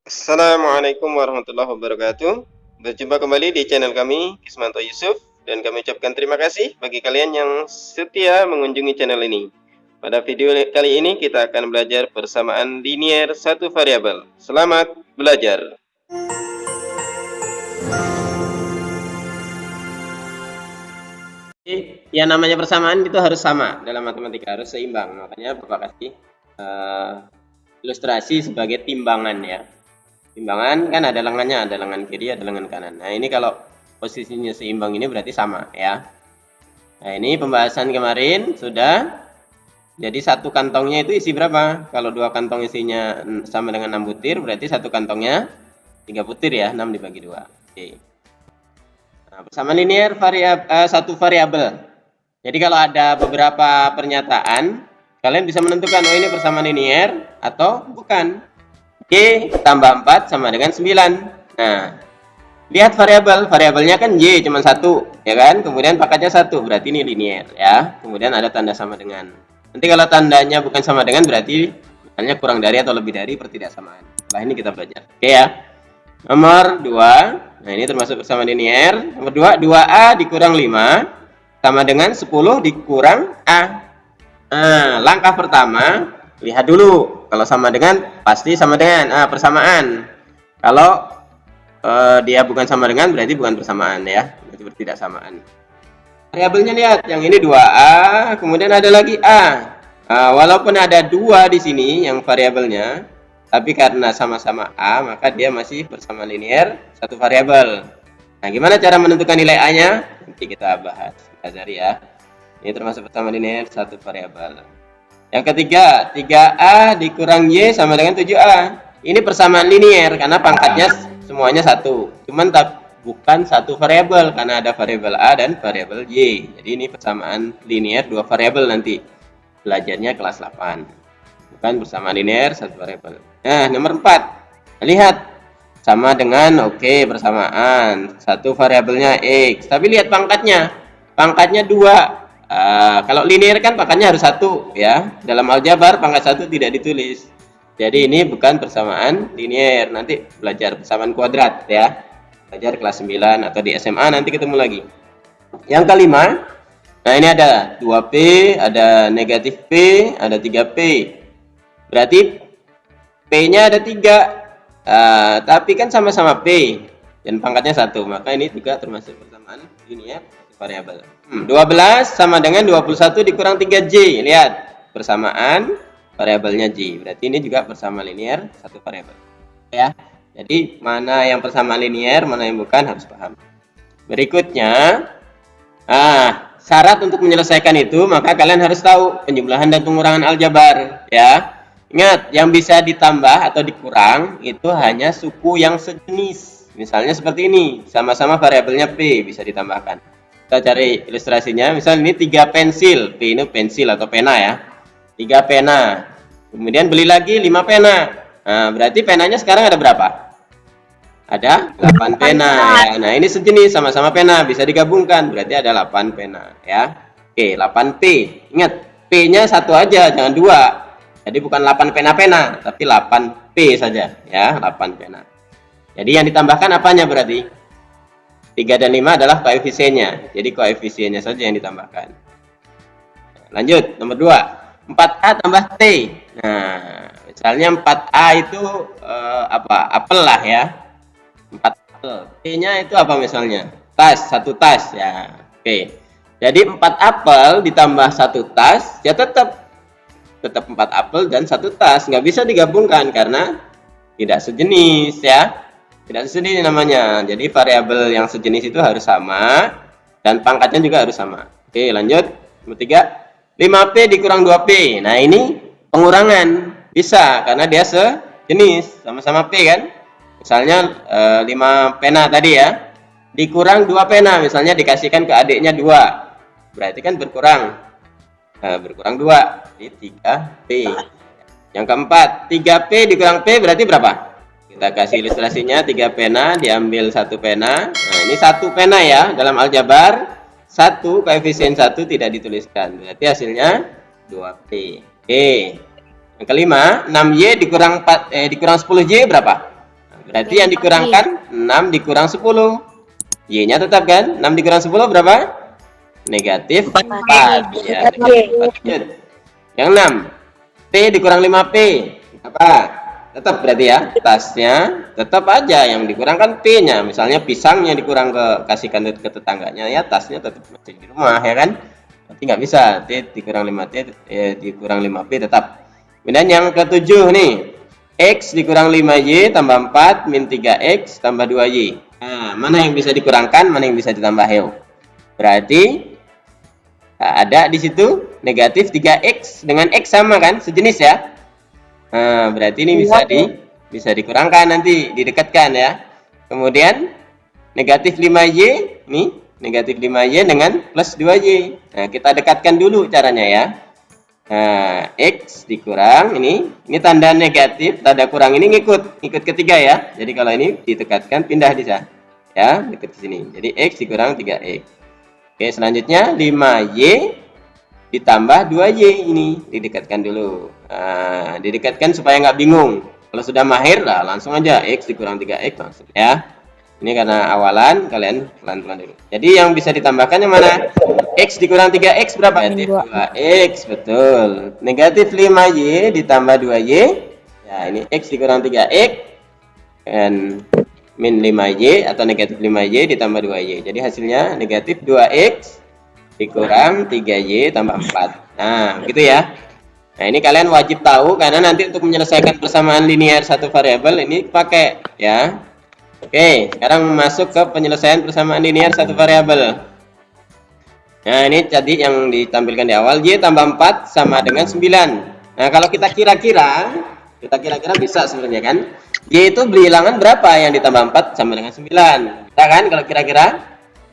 Assalamualaikum warahmatullahi wabarakatuh. Berjumpa kembali di channel kami, Kismanto Yusuf, dan kami ucapkan terima kasih bagi kalian yang setia mengunjungi channel ini. Pada video kali ini kita akan belajar persamaan linier satu variabel. Selamat belajar. Yang namanya persamaan itu harus sama dalam matematika, harus seimbang. Makanya Bapak kasih ilustrasi sebagai timbangan ya. Timbangan kan ada lengannya, ada lengan kiri, ada lengan kanan. Nah, ini kalau posisinya seimbang ini berarti sama ya. Nah, ini pembahasan kemarin sudah. Jadi satu kantongnya itu isi berapa? Kalau dua kantong isinya sama dengan 6 butir, berarti satu kantongnya 3 butir ya, 6 dibagi 2. Oke. Nah, persamaan linier satu variabel. Jadi kalau ada beberapa pernyataan, kalian bisa menentukan oh ini persamaan linier atau bukan. Y tambah 4 sama dengan 9. Nah, lihat variabelnya kan Y cuma 1, ya kan? Kemudian pangkatnya 1, berarti ini linier ya. Kemudian ada tanda sama dengan. Nanti kalau tandanya bukan sama dengan berarti misalnya kurang dari atau lebih dari pertidaksamaan. Setelah ini kita belajar. Oke ya. Nomor 2. Nah, ini termasuk persamaan linier. Nomor 2, 2A dikurang 5 sama dengan 10 dikurang A. Nah, langkah pertama, lihat dulu kalau sama dengan pasti sama dengan persamaan. Kalau dia bukan sama dengan berarti bukan persamaan ya, berarti pertidaksamaan. Variabelnya lihat, yang ini 2A, kemudian ada lagi A. Walaupun ada 2 di sini yang variabelnya, tapi karena sama-sama A maka dia masih persamaan linier satu variabel. Nah, gimana cara menentukan nilai A-nya? Nanti kita bahas, pelajari ya. Ini termasuk persamaan linier satu variabel. Yang ketiga, 3A dikurang Y sama dengan 7A. Ini persamaan linier karena pangkatnya semuanya 1. Cuman bukan satu variabel karena ada variabel A dan variabel Y. Jadi ini persamaan linier dua variabel nanti. Belajarnya kelas 8. Bukan persamaan linier satu variabel. Nah, nomor 4. Lihat. Sama dengan persamaan. Satu variabelnya X. Tapi lihat pangkatnya. Pangkatnya 2. Kalau linear kan pangkatnya harus 1 ya. Dalam aljabar pangkat 1 tidak ditulis. Jadi ini bukan persamaan linear. Nanti belajar persamaan kuadrat ya. Belajar kelas 9 atau di SMA nanti ketemu lagi. Yang kelima, nah ini ada 2P, ada negatif P, ada 3P. Berarti P-nya ada 3. Tapi kan sama-sama P dan pangkatnya 1. Maka ini juga termasuk persamaan linear variabel. 12 sama dengan 21 dikurang 3J. Lihat, persamaan variabelnya J. Berarti ini juga persamaan linier satu variabel. Ya. Jadi mana yang persamaan linier, mana yang bukan harus paham. Berikutnya, syarat untuk menyelesaikan itu maka kalian harus tahu penjumlahan dan pengurangan aljabar, ya. Ingat, yang bisa ditambah atau dikurang itu hanya suku yang sejenis. Misalnya seperti ini, sama-sama variabelnya P bisa ditambahkan. Kita cari ilustrasinya, misal ini 3 pensil, P ini pensil atau pena ya, 3 pena, kemudian beli lagi 5 pena. Nah, berarti penanya sekarang ada berapa? Ada 8 pena ya. Nah, ini sejenis, sama-sama pena, bisa digabungkan, berarti ada 8 pena ya. Oke, 8P, ingat P-nya 1 aja, jangan 2. Jadi bukan 8 pena-pena, tapi 8P saja ya, 8 pena. Jadi yang ditambahkan apanya berarti? 3 dan 5 adalah koefisiennya. Jadi koefisiennya saja yang ditambahkan. Lanjut, nomor 2. 4A tambah T. Nah, misalnya 4A itu apel lah ya. 4 apel. T-nya itu apa misalnya? Tas, 1 tas ya. Oke. Jadi 4 apel ditambah 1 tas, ya tetap 4 apel dan 1 tas. Nggak bisa digabungkan karena tidak sejenis ya. Tidak sejenis namanya. Jadi variabel yang sejenis itu harus sama dan pangkatnya juga harus sama. Oke, lanjut. Nomor 3. 5P dikurang 2P. Nah, ini pengurangan. Bisa karena dia sejenis, sama-sama P kan? Misalnya 5 pena tadi ya. Dikurang 2 pena, misalnya dikasihkan ke adiknya 2. Berarti kan berkurang. Berkurang 2. Jadi 3P. Yang keempat, 3P dikurang P berarti berapa? Kita kasih ilustrasinya, 3 pena diambil 1 pena. Nah, ini 1 pena ya dalam aljabar. 1 koefisien 1 tidak dituliskan. Berarti hasilnya 2P. Oke. Yang kelima, 6Y dikurang 10Y berapa? Berarti yang dikurangkan 6 dikurang 10. Y-nya tetap kan? 6 dikurang 10 berapa? Negatif 4. Ya, yang 6. P dikurang 5P. Apa? Tetap berarti ya. Tasnya tetap aja yang dikurangkan P-nya. Misalnya pisangnya dikurang kasihkan ke tetangganya, ya tasnya tetap masih di rumah ya kan? Berarti nggak bisa. T dikurang 5T dikurang 5P tetap. Kemudian yang ketujuh nih. X dikurang 5Y tambah 4 min 3X tambah 2Y. Nah, mana yang bisa dikurangkan, mana yang bisa ditambah? Berarti ada di situ negatif 3X dengan X sama kan, sejenis ya. Nah, berarti ini bisa dikurangkan nanti, didekatkan ya. Kemudian negatif 5Y, nih negatif 5Y dengan plus 2Y. Nah, kita dekatkan dulu caranya ya. Nah, X dikurang ini tanda negatif, tanda kurang ini ngikut ketiga ya. Jadi kalau ini ditekatkan pindah bisa ya, dekat ke sini. Jadi X dikurang 3X. Oke, selanjutnya 5Y ditambah 2Y ini didekatkan dulu. Nah, didekatkan supaya nggak bingung. Kalau sudah mahir lah langsung aja X dikurang 3X langsung ya. Ini karena awalan, kalian pelan-pelan dulu. Jadi yang bisa ditambahkan yang mana? X dikurang 3X berapa? Negatif 2X, betul. Negatif 5Y ditambah 2Y. Ya, ini X dikurang 3X. Dan min 5Y atau negatif 5Y ditambah 2Y. Jadi hasilnya negatif 2X dikurang 3Y tambah 4. Nah, gitu ya. Nah, ini kalian wajib tahu karena nanti untuk menyelesaikan persamaan linear satu variabel ini pakai ya. Oke, sekarang masuk ke penyelesaian persamaan linear satu variabel. Nah, ini tadi yang ditampilkan di awal, Y tambah 4 sama dengan 9. Nah, kalau kita kira-kira bisa sebenarnya kan. Y itu bilangan berapa yang ditambah 4 sama dengan 9? Kita kan kalau kira-kira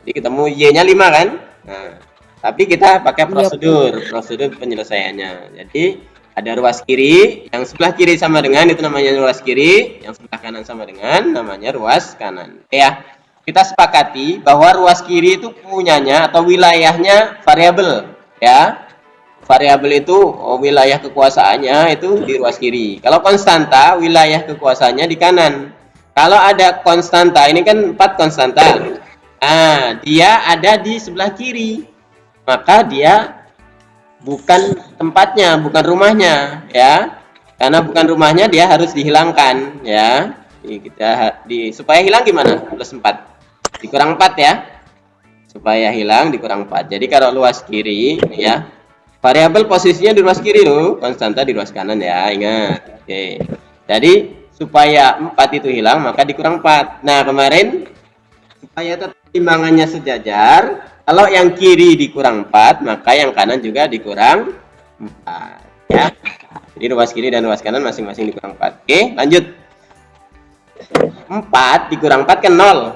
ketemu Y-nya 5 kan? Nah, tapi kita pakai prosedur penyelesaiannya. Jadi ada ruas kiri, yang sebelah kiri sama dengan itu namanya ruas kiri, yang sebelah kanan sama dengan namanya ruas kanan. Ya, kita sepakati bahwa ruas kiri itu punyanya atau wilayahnya variabel, ya. Variabel itu wilayah kekuasaannya itu di ruas kiri. Kalau konstanta, wilayah kekuasaannya di kanan. Kalau ada konstanta, ini kan 4 konstanta. Nah, dia ada di sebelah kiri. Maka dia bukan tempatnya, bukan rumahnya, ya. Karena bukan rumahnya, dia harus dihilangkan, ya. Supaya hilang gimana? Plus 4. Dikurang 4 ya. Supaya hilang dikurang 4. Jadi kalau luas kiri, ya. Variabel posisinya di ruas kiri loh, konstanta di ruas kanan ya, ingat. Oke. Jadi supaya 4 itu hilang, maka dikurang 4. Nah, kemarin supaya tetap timbangannya sejajar, kalau yang kiri dikurang 4, maka yang kanan juga dikurang 4. Ya. Jadi ruas kiri dan ruas kanan masing-masing dikurang 4. Oke, lanjut. 4 dikurang 4 kan 0.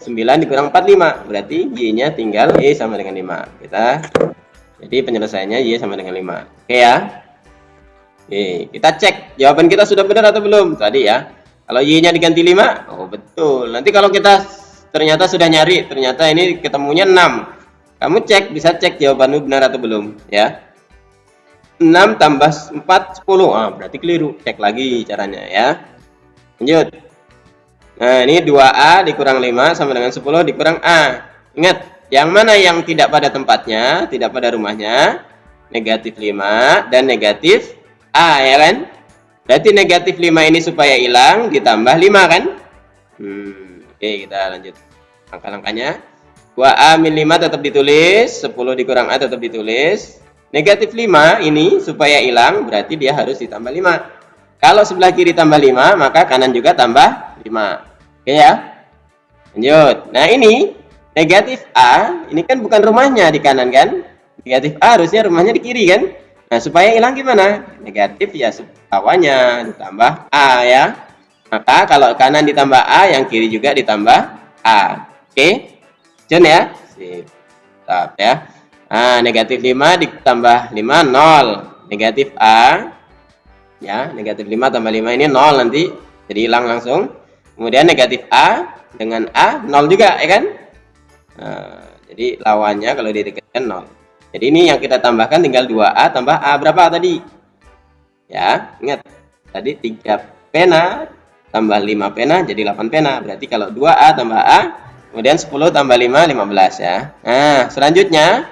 9 dikurang 4, 5. Berarti Y-nya tinggal Y sama dengan 5. Jadi penyelesaiannya Y sama dengan 5. Oke ya. Oke, kita cek jawaban kita sudah benar atau belum tadi ya. Kalau Y-nya diganti 5, oh betul. Nanti kalau kita ternyata sudah nyari, ternyata ini ketemunya 6. Kamu bisa cek jawabanmu benar atau belum ya. 6 tambah 4 10. Ah, berarti keliru. Cek lagi caranya ya. Lanjut. Nah, ini 2A dikurang 5 sama dengan 10 dikurang A. Ingat, yang mana yang tidak pada tempatnya, tidak pada rumahnya? Negatif 5 dan negatif A ya kan? Berarti negatif 5 ini supaya hilang ditambah 5 kan? Oke, kita lanjut. Langkah-langkahnya. 2A min 5 tetap ditulis, 10 dikurang A tetap ditulis. Negatif 5 ini supaya hilang berarti dia harus ditambah 5. Kalau sebelah kiri tambah 5, maka kanan juga tambah 5. Oke ya? Lanjut. Nah, ini negatif A, ini kan bukan rumahnya di kanan kan? Negatif A harusnya rumahnya di kiri kan? Nah, supaya hilang gimana? Negatif ya bawahnya ditambah A ya. Maka kalau kanan ditambah A, yang kiri juga ditambah A. Oke? John ya? Sip. Tetap ya. Nah, negatif 5 ditambah 5, 0. Negatif A. Ya, negatif 5 tambah 5 ini 0 nanti. Jadi hilang langsung. Kemudian negatif A dengan A 0 juga ya kan? Nah, jadi lawannya kalau didekatkan 0. Jadi ini yang kita tambahkan tinggal 2A tambah A berapa tadi? Ya, ingat. Tadi 3 pena tambah 5 pena jadi 8 pena. Berarti kalau 2A tambah A, kemudian 10 tambah 5, 15 ya. Nah, selanjutnya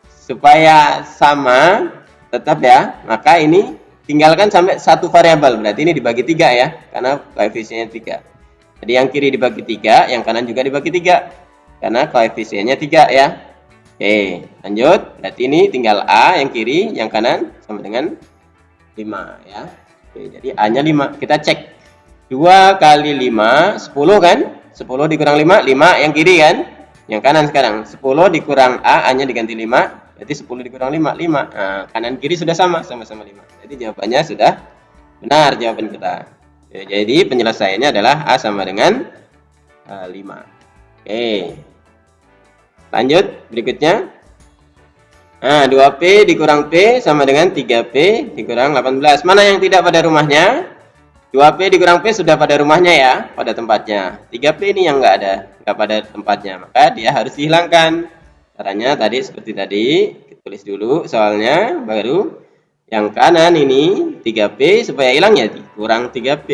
supaya sama tetap ya, maka ini tinggalkan sampai satu variabel. Berarti ini dibagi 3 ya, karena koefisiennya 3. Jadi yang kiri dibagi 3, yang kanan juga dibagi 3. Karena koefisiennya 3 ya. Oke, lanjut. Berarti ini tinggal A yang kiri, yang kanan sama dengan 5 ya. Oke, jadi A-nya 5. Kita cek. 2 kali 5, 10 kan? 10 dikurang 5, 5 yang kiri kan? Yang kanan sekarang. 10 dikurang A, A-nya diganti 5. Berarti 10 dikurang 5, 5. Nah, kanan kiri sudah sama-sama 5. Jadi jawabannya sudah benar jawaban kita. Oke, jadi penyelesaiannya adalah A sama dengan 5. Oke. Lanjut berikutnya. Nah, 2P dikurang P sama dengan 3P dikurang 18. Mana yang tidak pada rumahnya? 2P dikurang P sudah pada rumahnya ya, pada tempatnya. 3P ini yang nggak pada tempatnya, maka dia harus dihilangkan. Caranya tadi seperti tadi, kita tulis dulu soalnya, baru yang kanan ini 3P supaya hilang ya dikurang 3P.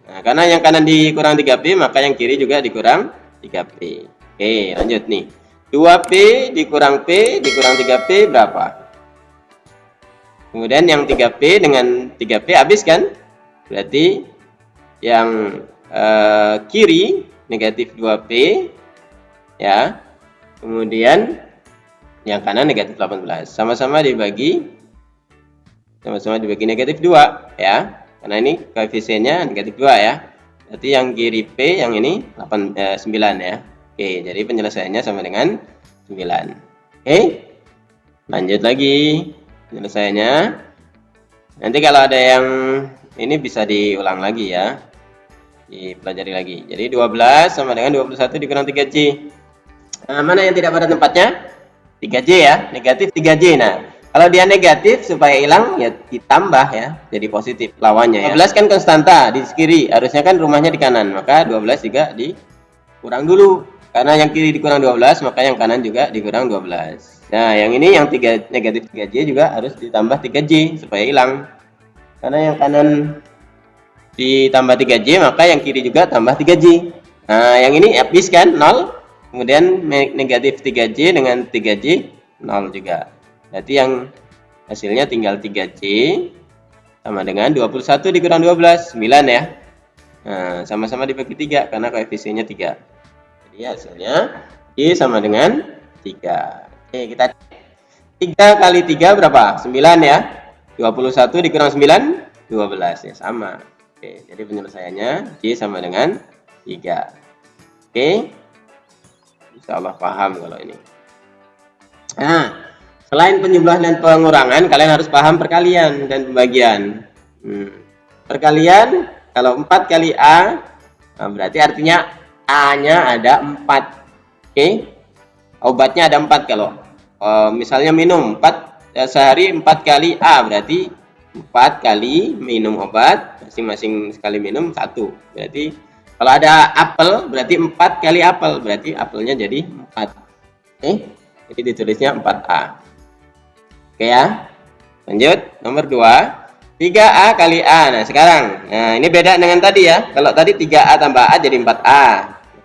Nah, karena yang kanan dikurang 3P, maka yang kiri juga dikurang 3P. Oke, lanjut nih. 2P dikurang P dikurang 3P berapa? Kemudian yang 3P dengan 3P habis kan? Berarti yang kiri negatif 2P ya. Kemudian yang kanan negatif 18. Sama-sama dibagi negatif 2 ya. Karena ini koefisiennya negatif 2 ya. Berarti yang kiri P, yang ini 9 ya. Oke, jadi penyelesaiannya sama dengan 9. Oke, lanjut lagi penyelesaiannya. Nanti kalau ada yang ini bisa diulang lagi ya, dipelajari lagi. Jadi 12 sama dengan 21 dikurang 3J. Nah, mana yang tidak pada tempatnya? 3J ya, negatif 3J. Nah, kalau dia negatif supaya hilang ya ditambah ya, jadi positif lawannya ya. 12 kan konstanta di kiri, harusnya kan rumahnya di kanan, maka 12 juga dikurang dulu. Karena yang kiri dikurang 12, maka yang kanan juga dikurang 12. Nah, yang ini yang negatif 3J juga harus ditambah 3J supaya hilang. Karena yang kanan ditambah 3J, maka yang kiri juga tambah 3J. Nah, yang ini habis kan 0. Kemudian negatif 3J dengan 3J 0 juga. Berarti yang hasilnya tinggal 3J sama dengan 21 dikurang 12, 9 ya. Nah, sama-sama dibagi 3 karena koefisiennya 3. Jadi hasilnya Y sama dengan 3. Oke, kita 3 kali 3 berapa? 9 ya. 21 dikurang 9, 12 ya, sama. Oke, jadi penyelesaiannya Y sama dengan 3. Oke. Insyaallah paham kalau ini. Nah, selain penjumlahan dan pengurangan, kalian harus paham perkalian dan pembagian. Perkalian kalau 4 kali A, nah berarti artinya A-nya ada 4. Oke. Obatnya ada 4 kalau misalnya minum 4 sehari 4 kali A, berarti 4 kali minum obat, masing-masing sekali minum 1. Berarti kalau ada apel berarti 4 kali apel, berarti apelnya jadi 4. Oke. Jadi ditulisnya 4A. Oke ya. Lanjut nomor 2. 3A kali A. Nah, sekarang. Nah, ini beda dengan tadi ya. Kalau tadi 3A tambah A jadi 4A.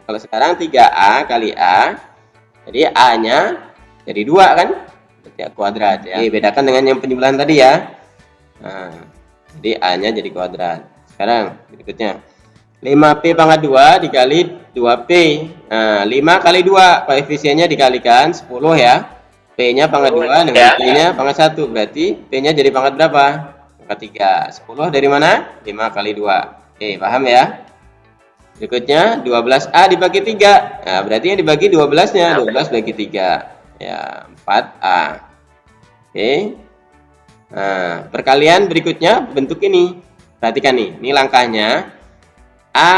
Kalau sekarang 3A kali A. Jadi A-nya jadi 2 kan? Berarti A kuadrat ya. Oke, bedakan dengan yang penjumlahan tadi ya. Nah, jadi A-nya jadi kuadrat. Sekarang berikutnya. 5P pangkat 2 dikali 2P. Nah, 5 kali 2. Koefisiennya dikalikan 10 ya. P-nya pangkat 2 dengan P-nya pangkat 1. Berarti P-nya jadi pangkat berapa? Pangkat 3. 10 dari mana? 5 kali 2. Oke, paham ya? Berikutnya 12A dibagi 3. Nah, berarti yang dibagi 12-nya. 12 bagi 3. Ya, 4A. Oke. Nah, perkalian berikutnya bentuk ini. Perhatikan nih, ini langkahnya. A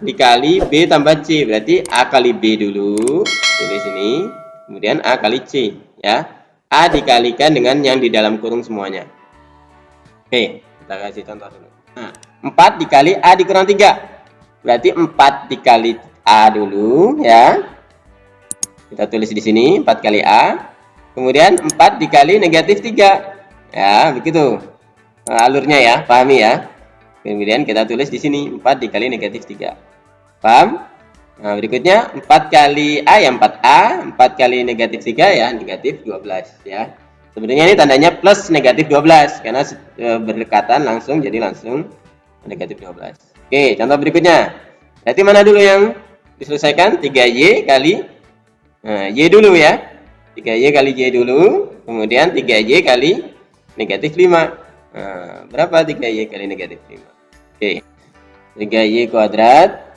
dikali B tambah C. Berarti A kali B dulu. Tulis ini. Kemudian A kali C. Ya. A dikalikan dengan yang di dalam kurung semuanya. Oke, kita kasih contoh dulu. Nah, 4 dikali A dikurang 3. Berarti 4 dikali A dulu ya. Kita tulis di sini 4 kali A. Kemudian 4 dikali negatif 3. Ya, begitu. Nah, alurnya ya, pahami ya. Kemudian kita tulis di sini 4 dikali negatif 3. Paham? Nah, berikutnya 4 kali A ya 4A, 4 kali negatif 3 ya negatif 12 ya. Sebenarnya ini tandanya plus negatif 12 karena berdekatan langsung jadi langsung negatif 12. Oke, contoh berikutnya. Berarti mana dulu yang diselesaikan? 3Y kali Y dulu ya. 3Y kali Y dulu, kemudian 3Y kali negatif 5. Nah, berapa 3Y kali negatif 5? Oke. 3Y kuadrat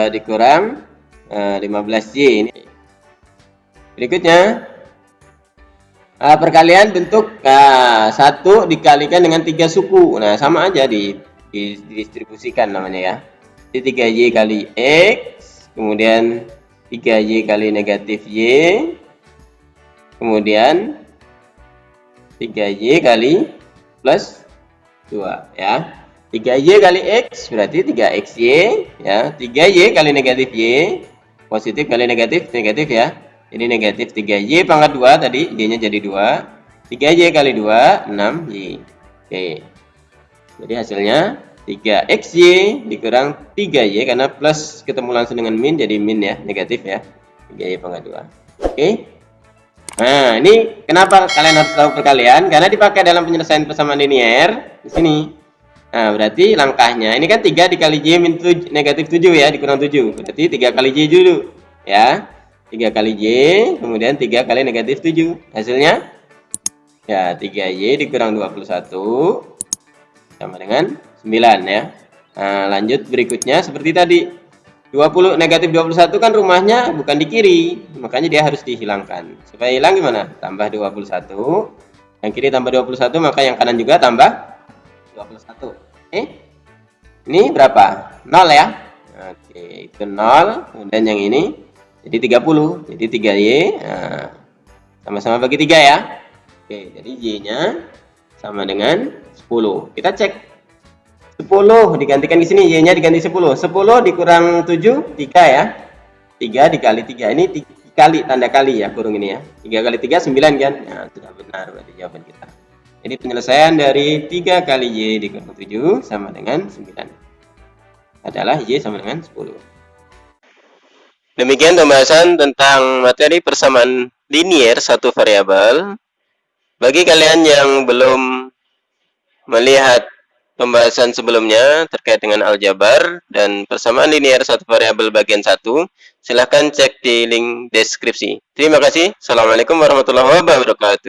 dikurang 15Y ini. Berikutnya perkalian bentuk 1 dikalikan dengan 3 suku. Nah, sama aja didistribusikan namanya ya. Jadi 3Y kali X, kemudian 3Y kali negatif Y, kemudian 3Y kali plus 2 ya. 3Y kali X berarti 3XY ya. 3Y kali negatif Y, positif kali negatif, negatif ya. Jadi negatif 3Y pangkat 2 tadi, Y-nya jadi 2. 3Y kali 2, 6Y. Oke. Jadi hasilnya 3XY dikurang 3Y karena plus ketemu langsung dengan min jadi min ya, negatif ya. 3Y pangkat 2. Oke. Nah, ini kenapa kalian harus tahu perkalian? Karena dipakai dalam penyelesaian persamaan linier di sini. Nah, berarti langkahnya ini kan 3 dikali Y min negatif 7 ya, dikurang 7. Berarti 3 kali Y dulu ya. 3 kali Y, kemudian 3 kali negatif 7. Hasilnya ya 3Y dikurang 21 sama dengan 9 ya. Nah, lanjut berikutnya seperti tadi. 20 negatif 21 kan rumahnya bukan di kiri, makanya dia harus dihilangkan. Supaya hilang gimana? Tambah 21. Yang kiri tambah 21, maka yang kanan juga tambah 21. Ini berapa? 0 ya. Oke, itu 0. Kemudian yang ini jadi 30. Jadi 3Y. Nah, sama-sama bagi 3 ya. Oke, jadi Y-nya sama dengan 10. Kita cek 10 digantikan di sini, Y-nya diganti 10. 10 dikurang 7, 3 ya. 3 dikali 3. Ini kali, tanda kali ya, kurung ini ya. 3 kali 3, 9 kan? Nah, sudah benar berarti jawaban kita. Jadi penyelesaian dari 3 kali Y dikurang 7 sama dengan 9. Adalah Y sama dengan 10. Demikian pembahasan tentang materi persamaan linier satu variabel. Bagi kalian yang belum melihat pembahasan sebelumnya terkait dengan aljabar dan persamaan linier satu variabel bagian 1, silahkan cek di link deskripsi. Terima kasih. Assalamualaikum warahmatullahi wabarakatuh.